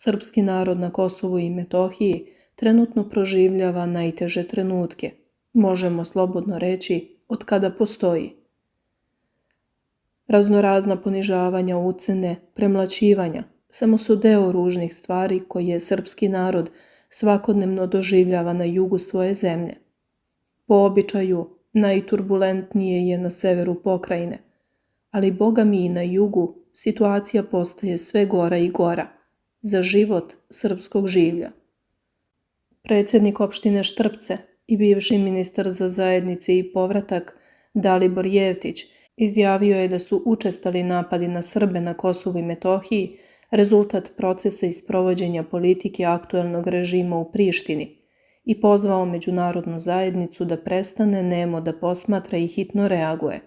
Srpski narod na Kosovu i Metohiji trenutno proživljava najteže trenutke, možemo slobodno reći, od kada postoji. Raznorazna ponižavanja, ucene, premlaćivanja samo su deo ružnih stvari koje srpski narod svakodnevno doživljava na jugu svoje zemlje. Po običaju, najturbulentnije je na severu pokrajine, ali boga mi i na jugu situacija postaje sve gora i gora za život srpskog življa. Predsjednik opštine Štrpce i bivši ministar za zajednice i povratak Dalibor Jevtić izjavio je da su učestali napadi na Srbe na Kosovu i Metohiji rezultat procesa i sprovođenja politike aktuelnog režima u Prištini i pozvao međunarodnu zajednicu da prestane nemo da posmatra i hitno reaguje.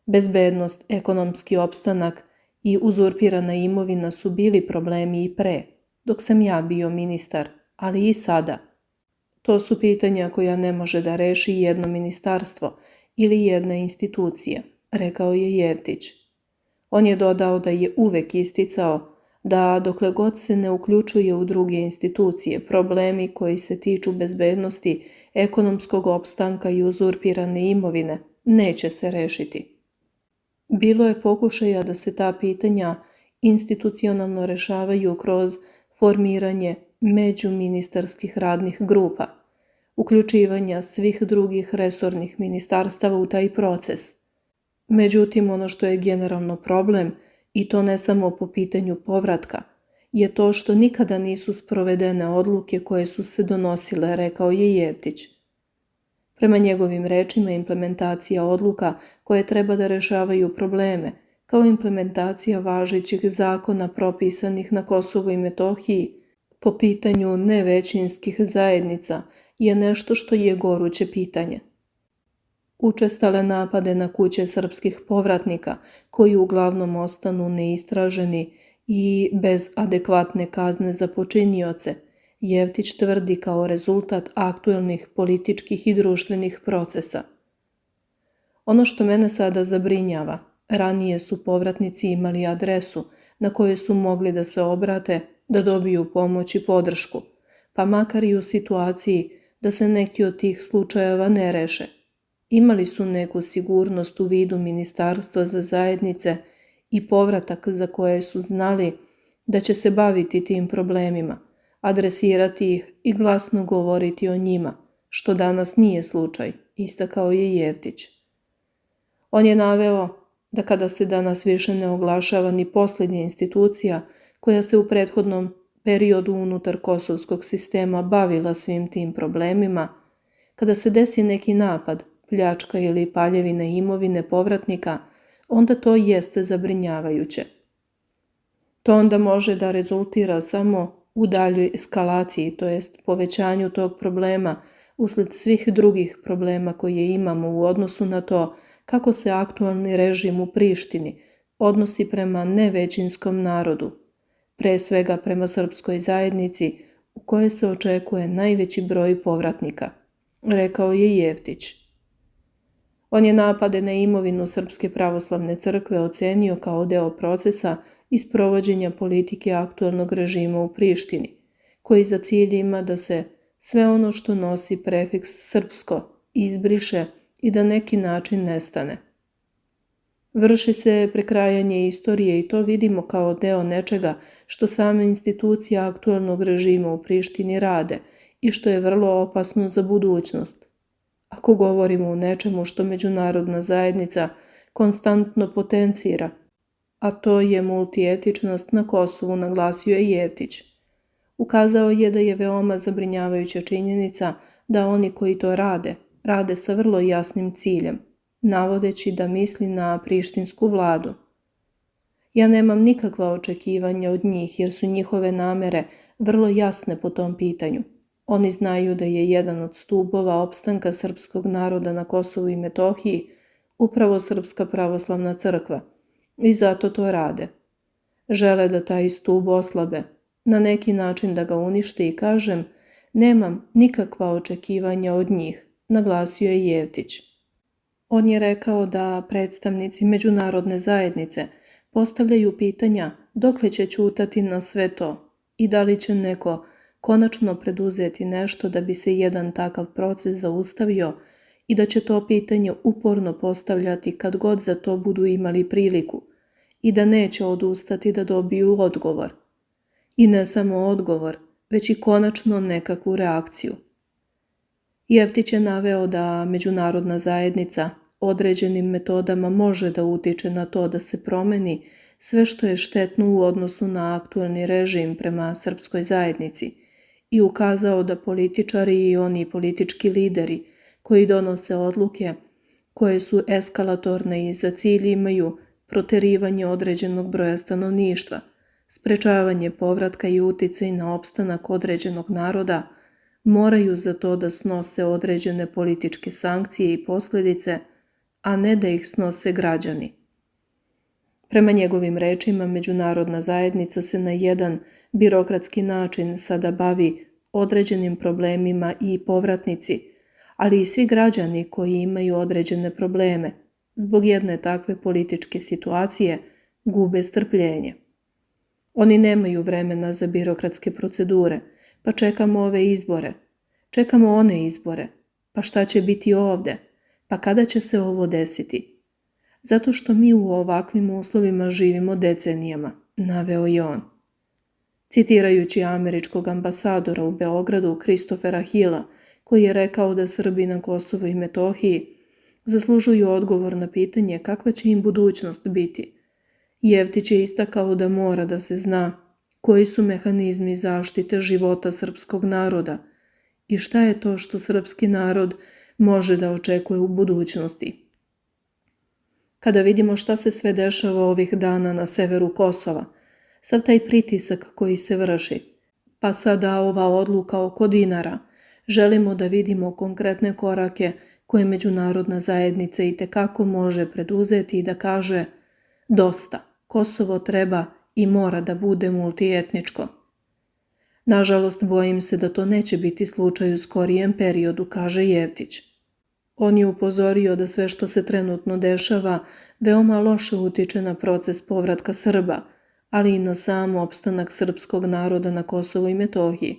Bezbednost, ekonomski opstanak i uzurpirana imovina su bili problemi i pre, dok sam ja bio ministar, ali i sada. To su pitanja koja ne može da reši jedno ministarstvo ili jedna institucija, rekao je Jevtić. On je dodao da je uvek isticao da dokle god se ne uključuje u druge institucije, problemi koji se tiču bezbednosti, ekonomskog opstanka i uzurpirane imovine neće se rešiti. Bilo je pokušaja da se ta pitanja institucionalno rešavaju kroz formiranje međuministarskih radnih grupa, uključivanja svih drugih resornih ministarstava u taj proces. Međutim, ono što je generalno problem, i to ne samo po pitanju povratka, je to što nikada nisu sprovedene odluke koje su se donosile, rekao je Jevtić. Prema njegovim rečima, implementacija odluka koje treba da rešavaju probleme, kao implementacija važećih zakona propisanih na Kosovu i Metohiji po pitanju nevećinskih zajednica, je nešto što je goruće pitanje. Učestale napade na kuće srpskih povratnika, koji uglavnom ostanu neistraženi i bez adekvatne kazne za počinioce, Jevtić tvrdi kao rezultat aktuelnih političkih i društvenih procesa. Ono što mene sada zabrinjava, ranije su povratnici imali adresu na kojoj su mogli da se obrate, da dobiju pomoć i podršku, pa makar i u situaciji da se neki od tih slučajeva ne reše. Imali su neku sigurnost u vidu Ministarstva za zajednice i povratak za koje su znali da će se baviti tim problemima, adresirati ih i glasno govoriti o njima, što danas nije slučaj, istakao je Jevtić. On je naveo da kada se danas više ne oglašava ni posljednja institucija koja se u prethodnom periodu unutar kosovskog sistema bavila svim tim problemima, kada se desi neki napad, pljačka ili paljevina imovine povratnika, onda to jeste zabrinjavajuće. To onda može da rezultira samo u daljoj eskalaciji, to jest povećanju tog problema usled svih drugih problema koje imamo u odnosu na to kako se aktualni režim u Prištini odnosi prema nevećinskom narodu, pre svega prema srpskoj zajednici u kojoj se očekuje najveći broj povratnika, rekao je Jevtić. On je napade na imovinu Srpske pravoslavne crkve ocenio kao deo procesa i sprovođenja politike aktuelnog režima u Prištini, koji za cilj ima da se sve ono što nosi prefiks srpsko izbriše i da neki način nestane. Vrši se prekrajanje istorije i to vidimo kao deo nečega što same institucije aktuelnog režima u Prištini rade i što je vrlo opasno za budućnost. Ako govorimo o nečemu što međunarodna zajednica konstantno potencira, a to je multietičnost na Kosovu, naglasio je Jevtić. Ukazao je da je veoma zabrinjavajuća činjenica da oni koji to rade sa vrlo jasnim ciljem, navodeći da misli na prištinsku vladu. Ja nemam nikakva očekivanja od njih jer su njihove namere vrlo jasne po tom pitanju. Oni znaju da je jedan od stubova opstanka srpskog naroda na Kosovu i Metohiji upravo Srpska pravoslavna crkva i zato to rade. Žele da taj stub oslabe, na neki način da ga unište i kažem, nemam nikakva očekivanja od njih, naglasio je Jevtić. On je rekao da predstavnici međunarodne zajednice postavljaju pitanja dokle će ćutati na sve to, i da li će neko konačno preduzeti nešto da bi se jedan takav proces zaustavio i da će to pitanje uporno postavljati kad god za to budu imali priliku i da neće odustati da dobiju odgovor. I ne samo odgovor, već i konačno nekakvu reakciju. Jeftić je naveo da međunarodna zajednica određenim metodama može da utiče na to da se promeni sve što je štetno u odnosu na aktuelni režim prema srpskoj zajednici i ukazao da političari i oni politički lideri koji donose odluke koje su eskalatorne i za cilj imaju proterivanje određenog broja stanovništva, sprečavanje povratka i uticaj na opstanak određenog naroda, moraju za to da snose određene političke sankcije i posljedice, a ne da ih snose građani. Prema njegovim rečima, međunarodna zajednica se na jedan birokratski način sada bavi određenim problemima i povratnici, ali i svi građani koji imaju određene probleme, zbog jedne takve političke situacije, gube strpljenje. Oni nemaju vremena za birokratske procedure, pa čekamo ove izbore, čekamo one izbore, pa šta će biti ovde, pa kada će se ovo desiti? Zato što mi u ovakvim uslovima živimo decenijama, naveo je on. Citirajući američkog ambasadora u Beogradu, Christophera Hilla, koji je rekao da Srbi na Kosovu i Metohiji zaslužuju odgovor na pitanje kakva će im budućnost biti. Jeftić je istakao da mora da se zna koji su mehanizmi zaštite života srpskog naroda i šta je to što srpski narod može da očekuje u budućnosti. Kada vidimo šta se sve dešava ovih dana na severu Kosova, sav taj pritisak koji se vrši, pa sada ova odluka oko dinara, želimo da vidimo konkretne korake koje međunarodna zajednica itekako može preduzeti i da kaže dosta, Kosovo treba i mora da bude multietničko. Nažalost, bojim se da to neće biti slučaj u skorijem periodu, kaže Jeftić. On je upozorio da sve što se trenutno dešava veoma loše utiče na proces povratka Srba, ali i na sam opstanak srpskog naroda na Kosovu i Metohiji.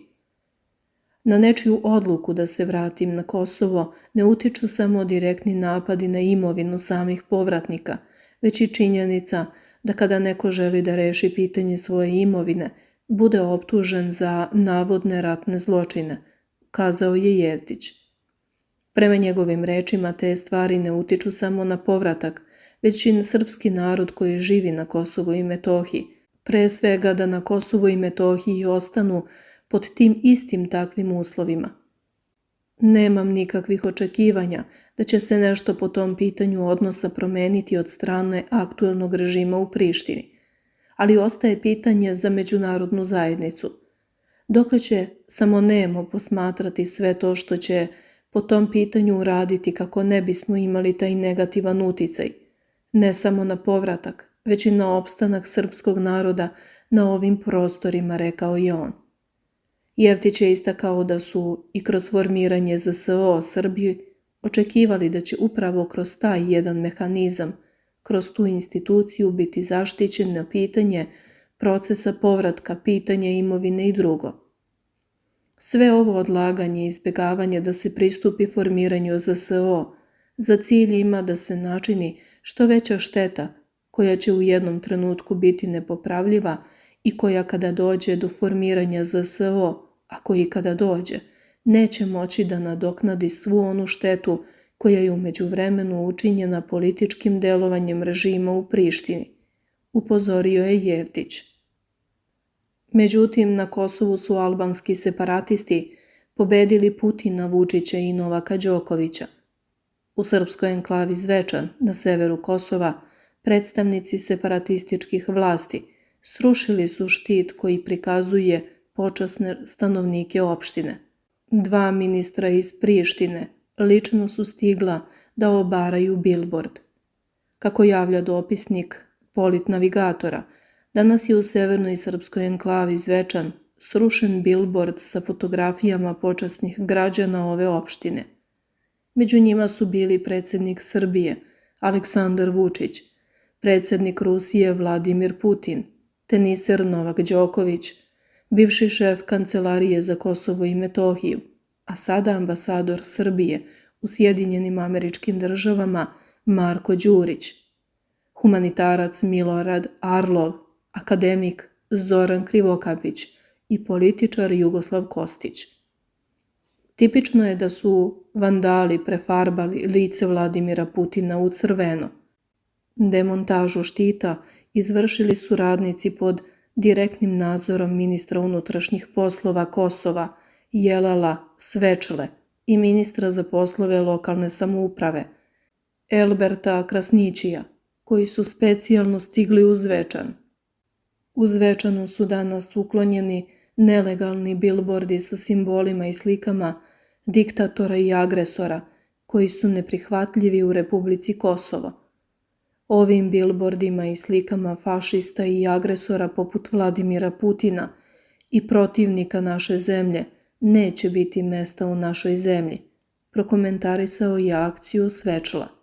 Na nečiju odluku da se vratim na Kosovo ne utiču samo direktni napadi na imovinu samih povratnika, već i činjenica da kada neko želi da reši pitanje svoje imovine, bude optužen za navodne ratne zločine, kazao je Jeftić. Prema njegovim rečima te stvari ne utiču samo na povratak, već i na srpski narod koji živi na Kosovu i Metohiji, pre svega da na Kosovu i Metohiji ostanu pod tim istim takvim uslovima. Nemam nikakvih očekivanja da će se nešto po tom pitanju odnosa promeniti od strane aktuelnog režima u Prištini, ali ostaje pitanje za međunarodnu zajednicu. Dokle će samo nemo posmatrati sve to što će po tom pitanju uraditi kako ne bismo imali taj negativan uticaj, ne samo na povratak, već i na opstanak srpskog naroda na ovim prostorima, rekao je on. Jeftić je istakao da su i kroz formiranje ZSO Srbiji očekivali da će upravo kroz taj jedan mehanizam, kroz tu instituciju biti zaštićen na pitanje procesa povratka, pitanje imovine i drugo. Sve ovo odlaganje i izbjegavanje da se pristupi formiranju ZSO za cilj ima da se načini što veća šteta koja će u jednom trenutku biti nepopravljiva i koja kada dođe do formiranja ZSO, ako i kada dođe, neće moći da nadoknadi svu onu štetu koja je u međuvremenu učinjena političkim delovanjem režima u Prištini, upozorio je Jeftić. Međutim, na Kosovu su albanski separatisti pobedili Putina, Vučića i Novaka Đokovića. U srpskoj enklavi Zvečan, na severu Kosova, predstavnici separatističkih vlasti srušili su štit koji prikazuje počasne stanovnike opštine. 2 ministra iz Prištine lično su stigla da obaraju bilbord. Kako javlja dopisnik Polit Navigatora, danas je u severnoj srpskoj enklavi Zvečan srušen bilbord sa fotografijama počasnih građana ove opštine. Među njima su bili predsjednik Srbije Aleksandar Vučić, predsjednik Rusije Vladimir Putin, teniser Novak Đoković, bivši šef Kancelarije za Kosovo i Metohiju, a sada ambasador Srbije u Sjedinjenim Američkim Državama Marko Đurić, humanitarac Milorad Arlov, akademik Zoran Krivokapić i političar Jugoslav Kostić. Tipično je da su vandali prefarbali lice Vladimira Putina u crveno. Demontažu štita izvršili su radnici pod direktnim nadzorom ministra unutrašnjih poslova Kosova Jelala Svečle i ministra za poslove lokalne samouprave Elberta Krasnićija, koji su specijalno stigli u Zvečan. U Zvečanu su danas uklonjeni nelegalni bilbordi sa simbolima i slikama diktatora i agresora koji su neprihvatljivi u Republici Kosovo. Ovim bilbordima i slikama fašista i agresora poput Vladimira Putina i protivnika naše zemlje neće biti mesta u našoj zemlji, prokomentarisao je akciju Svečla.